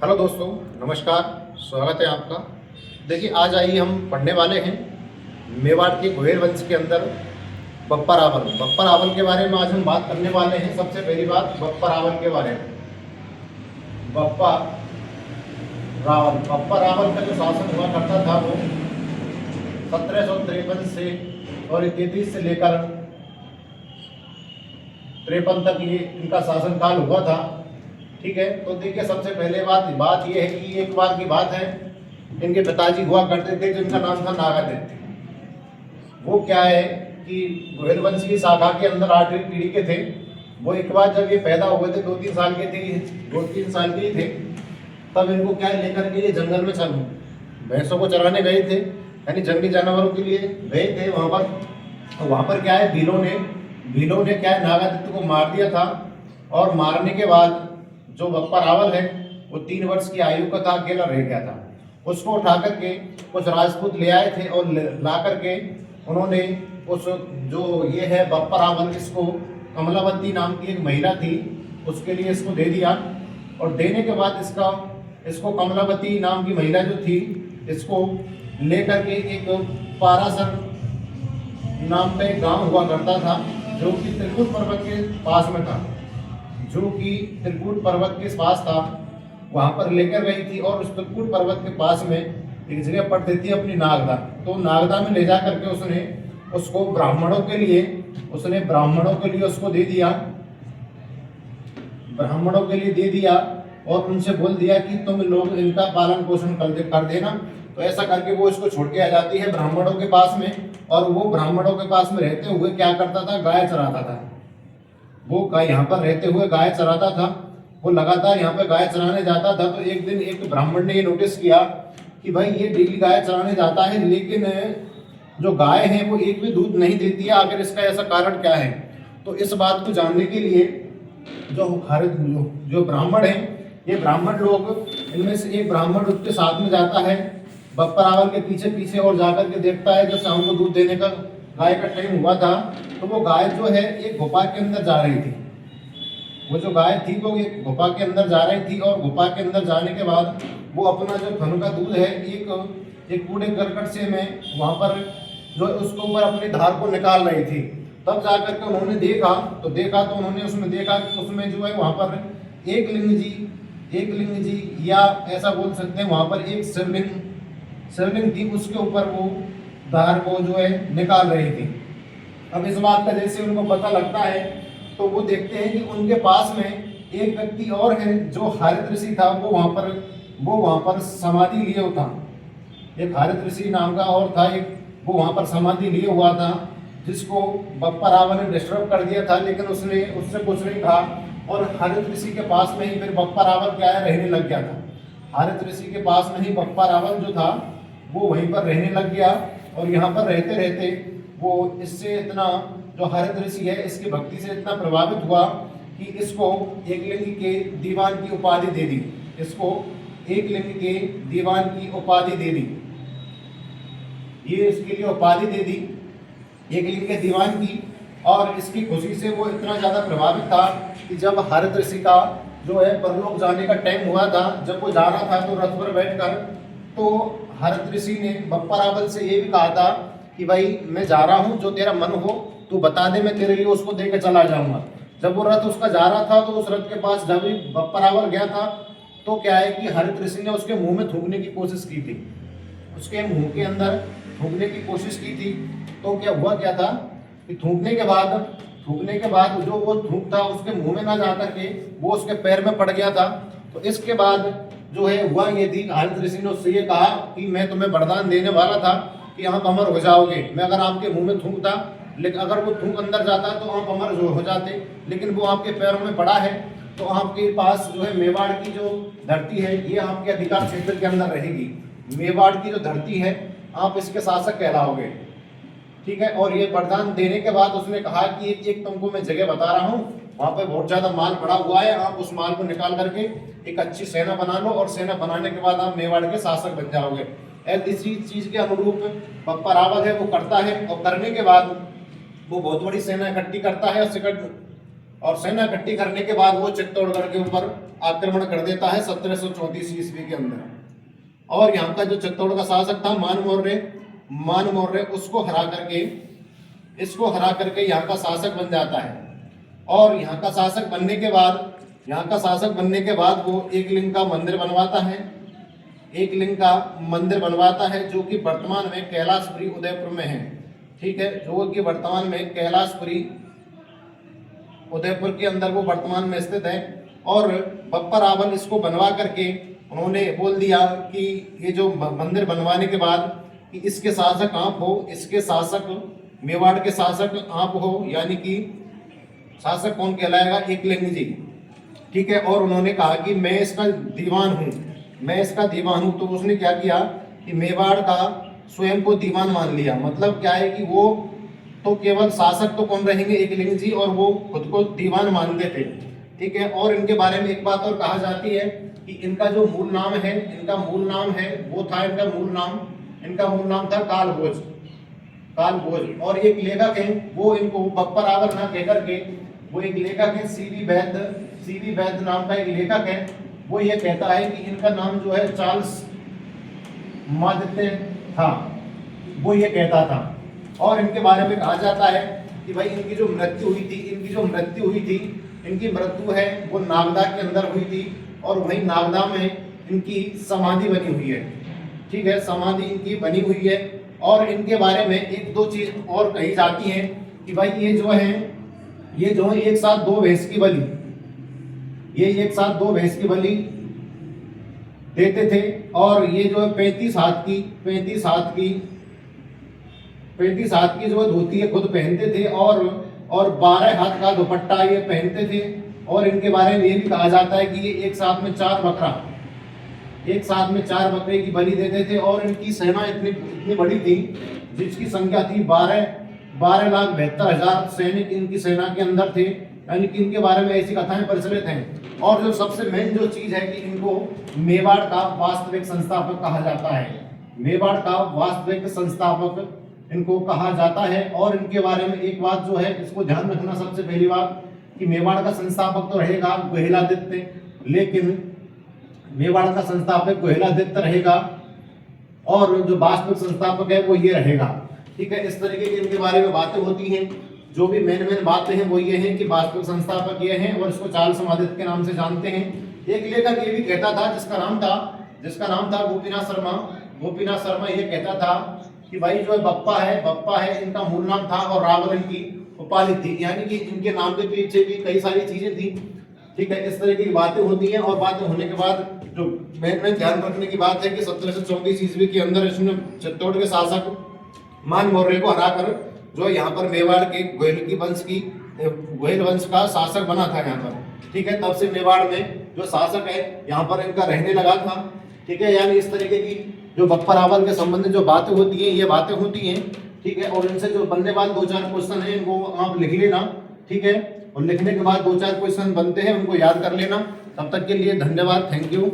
Hello दोस्तों, नमस्कार। स्वागत है आपका। देखिए, आज आइए हम पढ़ने वाले हैं मेवाड़ के गोहिल वंश के अंदर बप्पा रावल के बारे में आज हम बात करने वाले हैं। सबसे पहली बात बप्पा रावल के बारे में। बप्पा रावल का जो शासन हुआ करता था वो 1753 से और 33 से लेकर 53 तक ये इनका शासनकाल हुआ था। ठीक है, तो देखिए, सबसे पहले बात ये है कि एक बार की बात है, इनके पिताजी हुआ करते थे जिनका नाम था नागादित्य। वो क्या है कि गोहिल वंश की शाखा के अंदर 8वीं पीढ़ी के थे। वो एक बार जब ये पैदा हुए थे 2-3 साल के थे, 2-3 साल के ही थे, तब इनको क्या लेकर के ये जंगल में भैंसों को चराने गए थे, यानी जंगली जानवरों के लिए गए थे वहाँ पर क्या है, भीलों ने क्या है, नागादित्य को मार दिया था। और मारने के बाद जो बप्पा रावल है वो 3 वर्ष की आयु का था, अकेला रह गया था। उसको उठा करके कुछ राजपूत ले आए थे और ला करके उन्होंने उस जो ये है बप्पा रावल, इसको कमलावती नाम की एक महिला थी, उसके लिए इसको दे दिया। और देने के बाद इसको कमलावती नाम की महिला जो थी, इसको लेकर के एक पारासर नाम का एक गाँव हुआ करता था जो कि त्रिकुट पर्वत के पास में था, वहां पर लेकर गई थी। और उस त्रिकुट पर्वत के पास में एक जगह पड़ती थी अपनी नागदा। तो नागदा में ले जा करके उसने उसको ब्राह्मणों के लिए उसको दे दिया और उनसे बोल दिया कि तुम लोग इनका पालन पोषण कर देना। तो ऐसा करके वो इसको छोड़ के आ जाती है ब्राह्मणों के पास में। और वो ब्राह्मणों के पास में रहते हुए क्या करता था, गाय चराता था। वो यहाँ पर रहते हुए गाय चराता था। वो लगातार यहाँ पे गाय चराने जाता था। तो एक दिन एक ब्राह्मण ने ये नोटिस किया कि भाई ये डेली गाय चराने जाता है, लेकिन जो गाय है वो एक भी दूध नहीं देती है, आखिर इसका ऐसा कारण क्या है। तो इस बात को जानने के लिए जो ब्राह्मण है, ये ब्राह्मण लोग, इनमें से एक ब्राह्मण उसके साथ में जाता है बप्पा रावल के पीछे पीछे और जाकर के देखता है जब शाम को दूध देने का गाय का टाइम हुआ था, तो वो गाय जो है एक गुफा के अंदर जा रही थी। वो जो गाय थी वो एक गुफा के अंदर जा रही थी और गुफा के अंदर जाने के बाद वो अपना जो थन का दूध है एक कूड़े करकट से में वहाँ पर जो उसके ऊपर अपनी धार को निकाल रही थी। तब जाकर के उन्होंने देखा तो उन्होंने उसमें देखा कि उसमें जो है वहाँ पर एक लिंग जी या ऐसा बोल सकते हैं, वहाँ पर एक शिवलिंग थी, उसके ऊपर वो धार को जो है निकाल रही थी। अब इस बात का जैसे उनको पता लगता है तो वो देखते हैं कि उनके पास में एक व्यक्ति और है जो हारित ऋषि था, वो वहाँ पर समाधि लिए हुआ था। एक हारित ऋषि नाम का और था, वो वहाँ पर समाधि लिए हुआ था, जिसको बप्पा रावल ने डिस्टर्ब कर दिया था, लेकिन उसने उससे कुछ नहीं कहा। और हारित ऋषि के पास में ही फिर बप्पा रावल क्या है, रहने लग गया था। हारित ऋषि के पास में ही बप्पा रावल जो था वो वहीं पर रहने लग गया। और यहाँ पर रहते रहते वो इससे इतना, जो हारित ऋषि है, इसकी भक्ति से इतना प्रभावित हुआ कि इसको एकलिंग के दीवान की उपाधि दे दी। ये इसके लिए उपाधि दे दी एकलिंग के दीवान की। और इसकी खुशी से वो इतना ज़्यादा प्रभावित था कि जब हारित ऋषि का जो है परलोक जाने का टाइम हुआ था, जब वो जा रहा था तो रथ पर बैठकर, तो हारित ऋषि ने बप्पा रावल से ये भी कहा था कि भाई मैं जा रहा हूँ, जो तेरा मन हो तू बता दे, मैं तेरे लिए उसको दे के चला जाऊँगा। जब वो रथ उसका जा रहा था तो उस रथ के पास जब भी बप्पा रावल गया था तो क्या है कि हारित ऋषि ने उसके मुँह में थूकने की कोशिश की थी, उसके मुँह के अंदर थूकने की कोशिश की थी। तो क्या हुआ क्या था कि थूकने के बाद जो वो थूक था उसके मुँह में ना जा करके वो उसके पैर में पड़ गया था। तो इसके बाद जो है हुआ ये थी, हारित ऋषि ने उससे ये कहा कि मैं तुम्हें वरदान देने वाला था कि आप अमर हो जाओगे। मैं अगर आपके मुंह में थूकता, लेकिन अगर वो थूक अंदर जाता तो आप अमर हो जाते, लेकिन वो आपके पैरों में पड़ा है। तो आपके पास जो है मेवाड़ की जो धरती है ये आपके अधिकार क्षेत्र के अंदर रहेगी। मेवाड़ की जो धरती है आप इसके शासक कहलाओगे। ठीक है, और ये वरदान देने के बाद उसने कहा कि एक तुमको मैं जगह बता रहा हूँ, वहाँ पे बहुत ज़्यादा माल पड़ा हुआ है, आप उस माल को निकाल करके एक अच्छी सेना बना लो और सेना बनाने के बाद आप मेवाड़ के शासक बन जाओगे। इसी चीज़ के अनुरूप बप्पा रावल है वो करता है। और करने के बाद वो बहुत बड़ी सेना इकट्ठी करता है और सेना इकट्ठी करने के बाद वो चित्तौड़गढ़ के ऊपर आक्रमण कर देता है 1734 ईस्वी के अंदर। और यहाँ का जो चित्तौड़ का शासक था मान मौर्य उसको हरा करके यहाँ का शासक बन जाता है। और यहाँ का शासक बनने के बाद वो एक लिंग का मंदिर बनवाता है जो कि वर्तमान में कैलाशपुरी उदयपुर में है। ठीक है, जो कि वर्तमान में कैलाशपुरी उदयपुर के अंदर वो वर्तमान में स्थित है। और बप्पा रावल इसको बनवा करके उन्होंने बोल दिया कि ये जो मंदिर बनवाने के बाद कि इसके शासक आप हो, इसके शासक मेवाड़ के शासक आप हो, यानी कि शासक कौन कहलाएगा, एकलिंग जी। ठीक है, और उन्होंने कहा कि मैं इसका दीवान हूँ। तो उसने क्या किया कि मेवाड़ का स्वयं को दीवान मान लिया। मतलब क्या है कि वो तो केवल शासक तो कौन रहेंगे, एकलिंग जी, और वो खुद को दीवान मानते थे। ठीक है, और इनके बारे में एक बात और कहा जाती है कि इनका जो मूल नाम है वो था, इनका मूल नाम था कालभोज। और एक लेखक हैं, वो इनको बप्पा रावल ना कहकर के वो एक लेखक है सीवी वैद्य नाम का एक लेखक है। वो ये कहता है कि इनका नाम जो है चार्ल्स मादित्य था, वो ये कहता था। और इनके बारे में कहा जाता है कि भाई इनकी जो मृत्यु हुई थी इनकी मृत्यु है वो नागदा के अंदर हुई थी। और वहीं नागदा में इनकी समाधि बनी हुई है। ठीक है, समाधि इनकी बनी हुई है। और इनके बारे में एक दो चीज और कही जाती है कि भाई ये जो है एक साथ दो भैंस की बलि देते थे। और ये जो है 35 हाथ की जो है धोती है खुद पहनते थे। और 12 हाथ का दुपट्टा ये पहनते थे। और इनके बारे में ये भी कहा जाता है कि ये एक साथ में 4 बकरे की बलि देते थे। और इनकी सेना इतनी बड़ी थी जिसकी संख्या थी 12,72,000 सैनिक इनकी सेना के अंदर थे। यानी कि इनके बारे में ऐसी कथाएं प्रचलित हैं। और जो सबसे मेन जो चीज है कि इनको मेवाड़ का वास्तविक संस्थापक कहा जाता है। इनको कहा जाता है। और इनके बारे में एक बात जो है इसको ध्यान रखना, सबसे पहली बात कि मेवाड़ का संस्थापक तो रहेगा गुहिलादित्य, लेकिन मेवाड़ का संस्थापक गुहिलादित्य रहेगा और जो वास्तविक संस्थापक है वो ये रहेगा। ठीक है, इस तरीके की इनके बारे में बातें होती हैं। जो भी मेन बातें हैं वो ये हैं कि वास्तविक संस्थापक ये हैं और इसको चार्ल्स आदित्य के नाम से जानते हैं। एक लेखक ये भी कहता था जिसका नाम था गोपीनाथ शर्मा ये कहता था कि भाई जो बप्पा है इनका मूल नाम था और रावल इनकी उपाधि थी। यानी कि इनके नाम के पीछे भी कई सारी चीजें थी। ठीक है, इस तरह की बातें होती हैं। और बातें होने के बाद जो मेन ध्यान रखने की बात है कि 1734 ईस्वी के अंदर इसने चित्तौड़ के शासक मान मौर्य को हराकर जो यहाँ पर मेवाड़ के गोहिल वंश का शासक बना था यहाँ पर। ठीक है, तब से मेवाड़ में जो शासक है यहाँ पर इनका रहने लगा था। ठीक है, यानी इस तरीके की जो बप्पा रावल के संबंध में जो बातें होती हैं ये बातें होती हैं। ठीक है, और इनसे जो बनने वाले 2-4 क्वेश्चन है इनको आप लिख लेना। ठीक है, और लिखने के बाद 2-4 क्वेश्चन बनते हैं उनको याद कर लेना। तब तक के लिए धन्यवाद, थैंक यू।